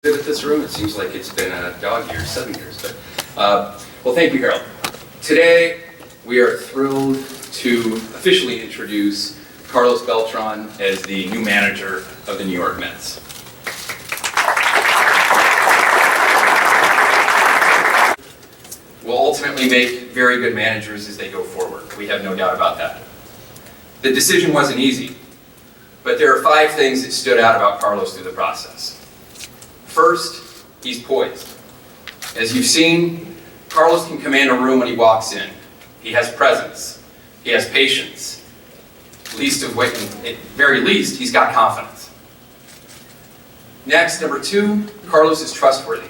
At this room. It seems like it's been a dog year, 7 years. But well, thank you, Harold. Today we are thrilled to officially introduce Carlos Beltran as the new manager of the New York Mets. Will ultimately make very good managers as they go forward. We have no doubt about that. The decision wasn't easy, but there are 5 things that stood out about Carlos through the process. First, he's poised. As you've seen, Carlos can command a room when he walks in. He has presence. He has patience. At very least, he's got confidence. Next, number 2, Carlos is trustworthy.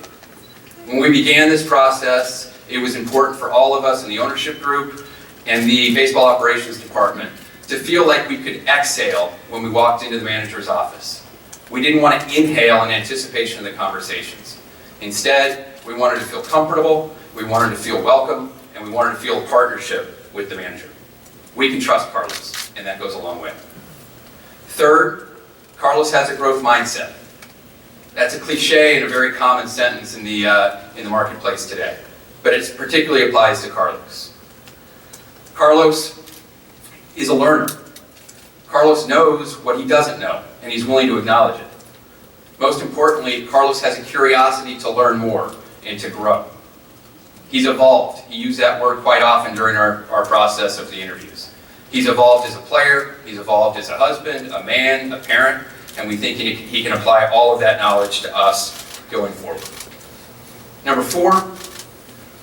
When we began this process, it was important for all of us in the ownership group and the baseball operations department to feel like we could exhale when we walked into the manager's office. We didn't want to inhale in anticipation of the conversations. Instead, we wanted to feel comfortable, we wanted to feel welcome, and we wanted to feel a partnership with the manager. We can trust Carlos, and that goes a long way. Third, Carlos has a growth mindset. That's a cliche and a very common sentence in the marketplace today, but it particularly applies to Carlos. Carlos is a learner. Carlos knows what he doesn't know, and he's willing to acknowledge it. Most importantly, Carlos has a curiosity to learn more and to grow. He's evolved. He used that word quite often during our process of the interviews. He's evolved as a player, he's evolved as a husband, a man, a parent, and we think he can apply all of that knowledge to us going forward. Number 4,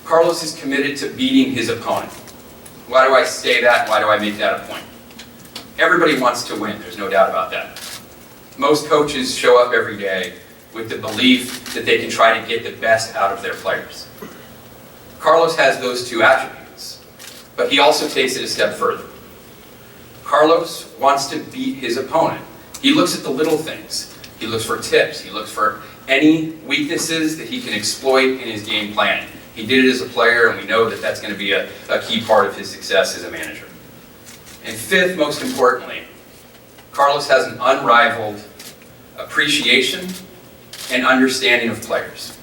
Carlos is committed to beating his opponent. Why do I say that, and why do I make that a point? Everybody wants to win, there's no doubt about that. Most coaches show up every day with the belief that they can try to get the best out of their players. Carlos has those 2 attributes, but he also takes it a step further. Carlos wants to beat his opponent. He looks at the little things. He looks for tips. He looks for any weaknesses that he can exploit in his game planning. He did it as a player, and we know that that's going to be a key part of his success as a manager. And 5th, most importantly, Carlos has an unrivaled appreciation and understanding of players.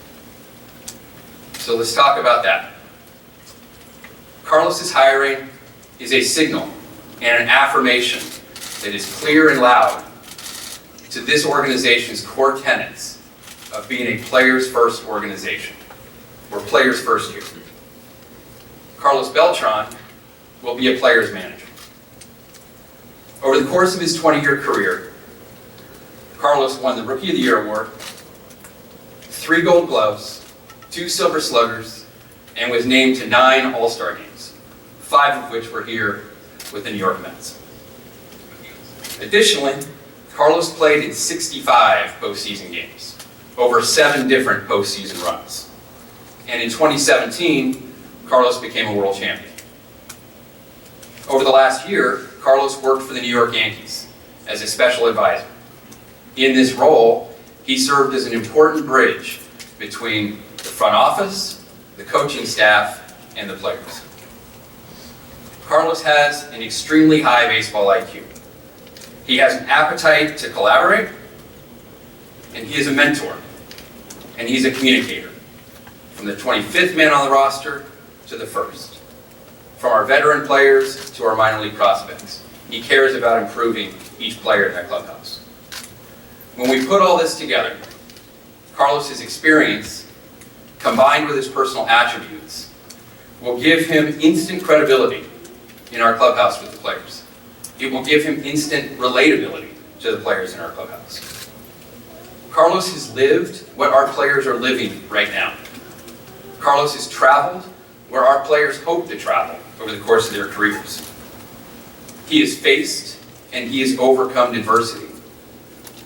So let's talk about that. Carlos's hiring is a signal and an affirmation that is clear and loud to this organization's core tenets of being a players-first organization. We're players first here. Carlos Beltran will be a players manager. Over the course of his 20-year career, Carlos won the Rookie of the Year award, 3 Gold Gloves, 2 Silver Sluggers, and was named to 9 All-Star games, 5 of which were here with the New York Mets. Additionally, Carlos played in 65 postseason games, over 7 different postseason runs. And in 2017, Carlos became a world champion. Over the last year, Carlos worked for the New York Yankees as a special advisor. In this role, he served as an important bridge between the front office, the coaching staff, and the players. Carlos has an extremely high baseball IQ. He has an appetite to collaborate, and he is a mentor, and he's a communicator, from the 25th man on the roster to the 1st. From our veteran players to our minor league prospects. He cares about improving each player in that clubhouse. When we put all this together, Carlos's experience, combined with his personal attributes, will give him instant credibility in our clubhouse with the players. It will give him instant relatability to the players in our clubhouse. Carlos has lived what our players are living right now. Carlos has traveled where our players hope to travel over the course of their careers. He has faced and he has overcome adversity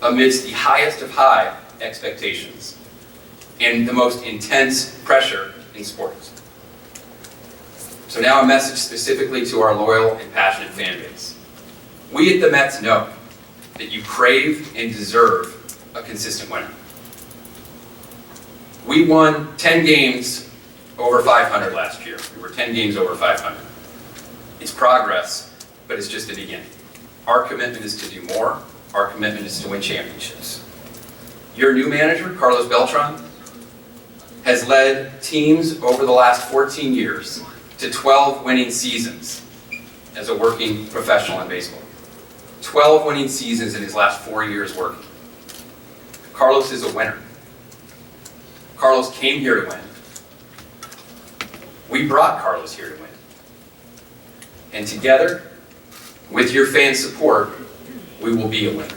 amidst the highest of high expectations and the most intense pressure in sports. So now a message specifically to our loyal and passionate fan base. We at the Mets know that you crave and deserve a consistent winner. We won 10 games over 500 last year. We were 10 games over 500. It's progress, but it's just the beginning. Our commitment is to do more. Our commitment is to win championships. Your new manager, Carlos Beltran, has led teams over the last 14 years to 12 winning seasons as a working professional in baseball. 12 winning seasons in his last 4 years working. Carlos is a winner. Carlos came here to win. We brought Carlos here to win. And together, with your fan support, we will be a winner.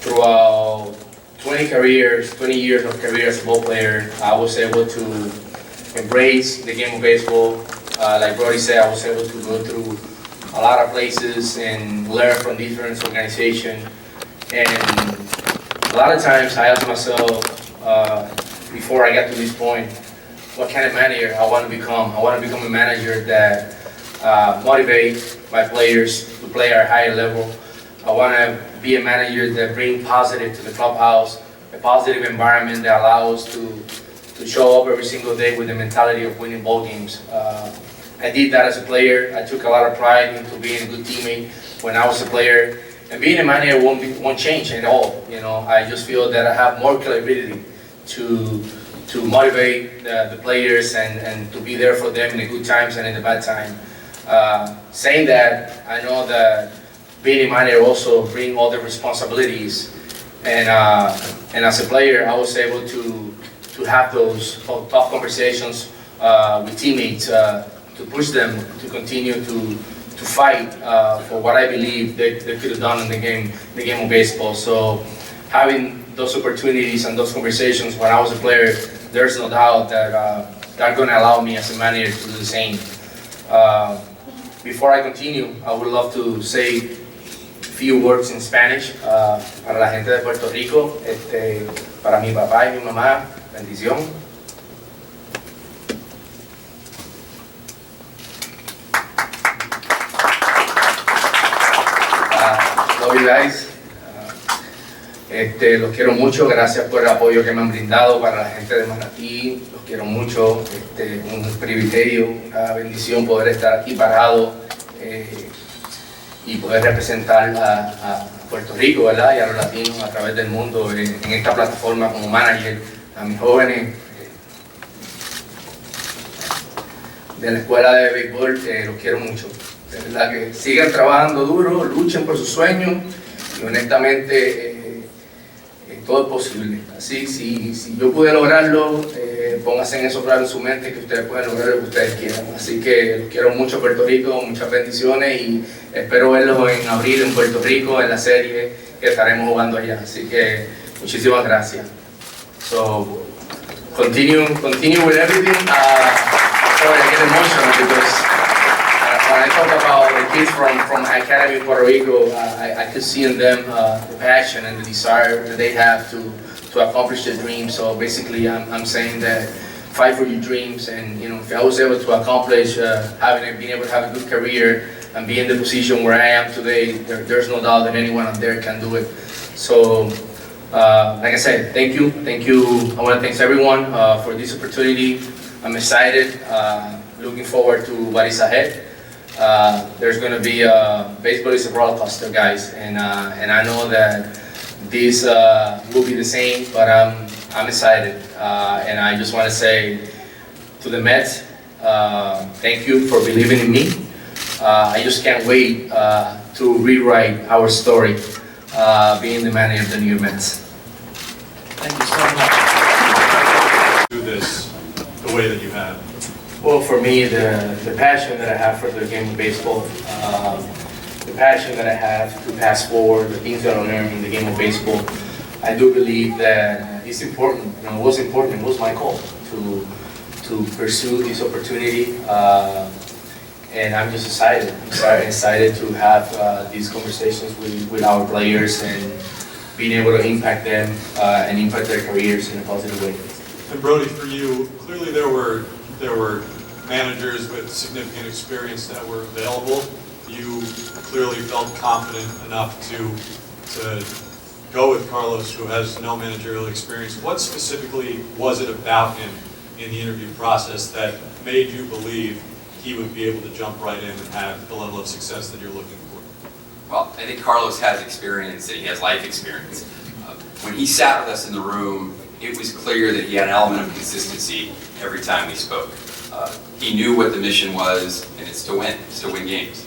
Throughout 20 years of career as a ball player, I was able to embrace the game of baseball. Like Brody said, I was able to go through a lot of places and learn from different organizations. And a lot of times I asked myself, before I got to this point, what kind of manager I want to become. I want to become a manager that motivates my players to play at a higher level. I want to be a manager that brings positive to the clubhouse, a positive environment that allows us to show up every single day with the mentality of winning ball games. I did that as a player. I took a lot of pride into being a good teammate when I was a player. And being a manager won't change at all. You know, I just feel that I have more capability to motivate the players and to be there for them in the good times and in the bad time. Saying that, I know that being a manager also brings all the responsibilities, and as a player, I was able to have those tough conversations with teammates to push them to continue to fight for what I believe they could have done in the game of baseball. So having those opportunities and those conversations when I was a player, there's no doubt that they're going to allow me as a manager to do the same. Before I continue, I would love to say few words in Spanish para la gente de Puerto Rico, para mi papá y mi mamá, bendición. Love you guys. Los quiero mucho, gracias por el apoyo que me han brindado para la gente de Manatí, los quiero mucho, un privilegio, una bendición poder estar aquí parado y poder representar a Puerto Rico, ¿verdad? Y a los latinos a través del mundo en esta plataforma como manager. A mis jóvenes de la escuela de béisbol, los quiero mucho. De verdad que sigan trabajando duro, luchen por sus sueños y honestamente todo es posible. Así, si yo pude lograrlo, pónganse en eso claro en su mente que ustedes pueden lograr lo que ustedes quieran. Así que los quiero mucho Puerto Rico, muchas bendiciones y espero verlos en abril en Puerto Rico en la serie que estaremos jugando allá. Así que muchísimas gracias. So, continue with everything. Sorry, I get emotional because when I talk about the kids from Academy Puerto Rico, I could see in them the passion and the desire that they have to accomplish their dreams. So basically, I'm saying that fight for your dreams, and you know, if I was able to accomplish being able to have a good career and be in the position where I am today, there's no doubt that anyone out there can do it. So, like I said, thank you. I want to thank everyone for this opportunity. I'm excited, looking forward to what is ahead. There's going to be baseball is a roller coaster, guys, and I know that this will be the same, but I'm excited, and I just want to say to the Mets, thank you for believing in me. I just can't wait to rewrite our story, being the manager of the New York Mets. Thank you so much. Do this the way that you have. Well, for me, the passion that I have for the game of baseball, the passion that I have to pass forward, the things that I learned in the game of baseball, I do believe that it's important. You know, it was important. It was my call to pursue this opportunity, and I'm just excited. I'm excited to have these conversations with our players and being able to impact them and impact their careers in a positive way. And Brody, for you, clearly there were managers with significant experience that were available. You clearly felt confident enough to go with Carlos, who has no managerial experience. What specifically was it about him in the interview process that made you believe he would be able to jump right in and have the level of success that you're looking for? Well, I think Carlos has experience and he has life experience. When he sat with us in the room, it was clear that he had an element of consistency every time we spoke. He knew what the mission was, and it's to win games.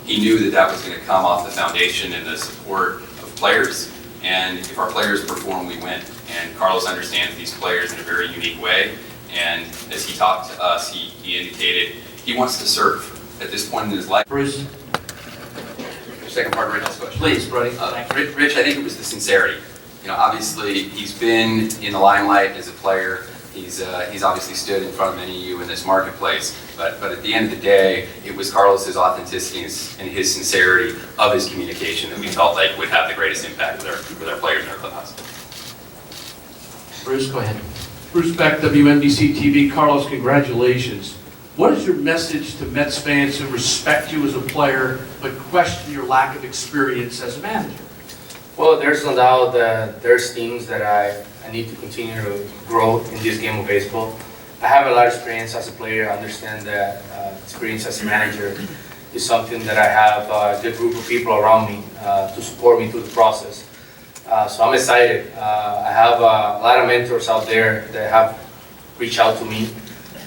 He knew that that was going to come off the foundation and the support of players, and if our players perform, we win. And Carlos understands these players in a very unique way, and as he talked to us, he indicated he wants to serve at this point in his life. Bruce, Second part of Rachel's question. please, Brody. Rich, I think it was the sincerity. You know, obviously, he's been in the limelight as a player. He's obviously stood in front of many of you in this marketplace. But at the end of the day, it was Carlos's authenticity and his sincerity of his communication that we felt like would have the greatest impact with our players in our clubhouse. Bruce, go ahead. Bruce Beck, WNBC TV. Carlos, congratulations. What is your message to Mets fans who respect you as a player but question your lack of experience as a manager? Well, there's no doubt that there's things that I need to continue to grow in this game of baseball. I have a lot of experience as a player. I understand that experience as a manager is something that I have a good group of people around me to support me through the process. So I'm excited. I have a lot of mentors out there that have reached out to me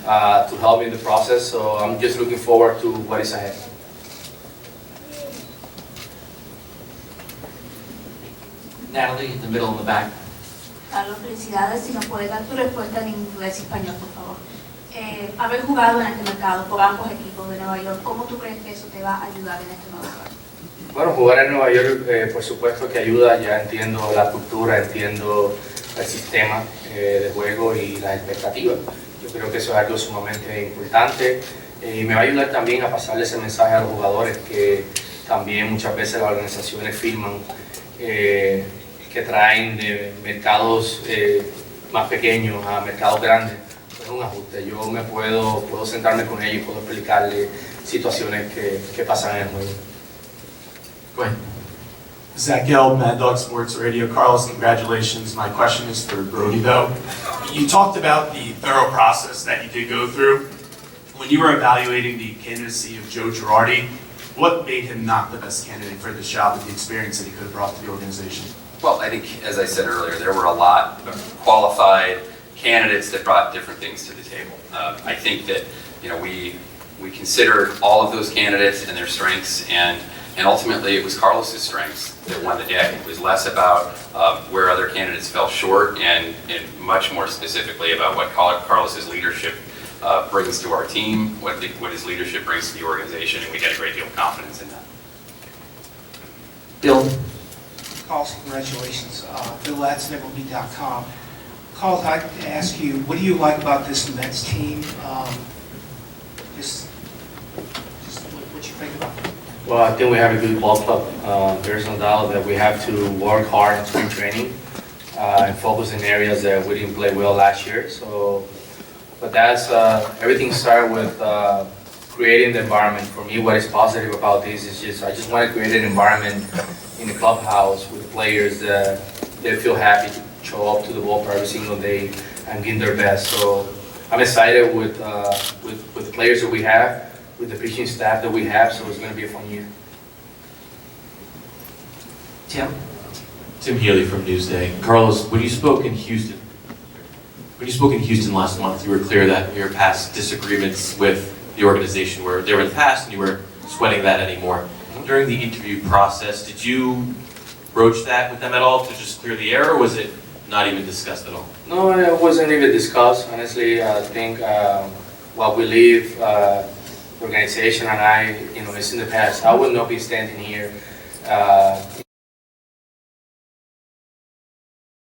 to help me in the process. So I'm just looking forward to what is ahead. Natalie, in the middle in the back. Carlos, felicidades. Si nos puedes dar tu respuesta en inglés y español, por favor. Haber jugado en este mercado por ambos equipos de Nueva York, ¿cómo tú crees que eso te va a ayudar en este nuevo lugar? Bueno, jugar en Nueva York, por supuesto que ayuda. Ya entiendo la cultura, entiendo el sistema de juego y las expectativas. Yo creo que eso es algo sumamente importante y me va a ayudar también a pasarle ese mensaje a los jugadores que también muchas veces las organizaciones firman que traen de mercados más pequeños a mercados grandes. Es un ajuste. Yo puedo sentarme con ellos y puedo explicarles situaciones que pasan en el juego. Go ahead. Zach Gelb, Mad Dog Sports Radio. Carlos, congratulations. My question is for Brody, though. You talked about the thorough process that you did go through. When you were evaluating the candidacy of Joe Girardi, what made him not the best candidate for this job with the experience that he could have brought to the organization? Well, I think, as I said earlier, there were a lot of qualified candidates that brought different things to the table. I think that, you know, we considered all of those candidates and their strengths, and ultimately it was Carlos's strengths that won the day. It was less about where other candidates fell short and much more specifically about what Carlos's leadership brings to our team, what his leadership brings to the organization, and we get a great deal of confidence in that. Bill. Carlos, congratulations. Bill at MLB.com. Carlos, I'd like to ask you, what do you like about this Mets team? Just what you think about it? Well, I think we have a good ball club. There's no doubt that we have to work hard in spring training and focus in areas that we didn't play well last year. But that's everything started with creating the environment. For me, what is positive about this is I just want to create an environment in the clubhouse with players that they feel happy to show up to the ballpark every single day and give their best. So I'm excited with the players that we have, with the pitching staff that we have. So it's going to be a fun year. Tim. Tim Healy from Newsday. Carlos, when you spoke in Houston last month, you were clear that your past disagreements with the organization were in the past and you weren't sweating that anymore. During the interview process, did you broach that with them at all to just clear the air, or was it not even discussed at all? No, it wasn't even discussed. Honestly, I think what we leave the organization and I, it's in the past. I would not be standing here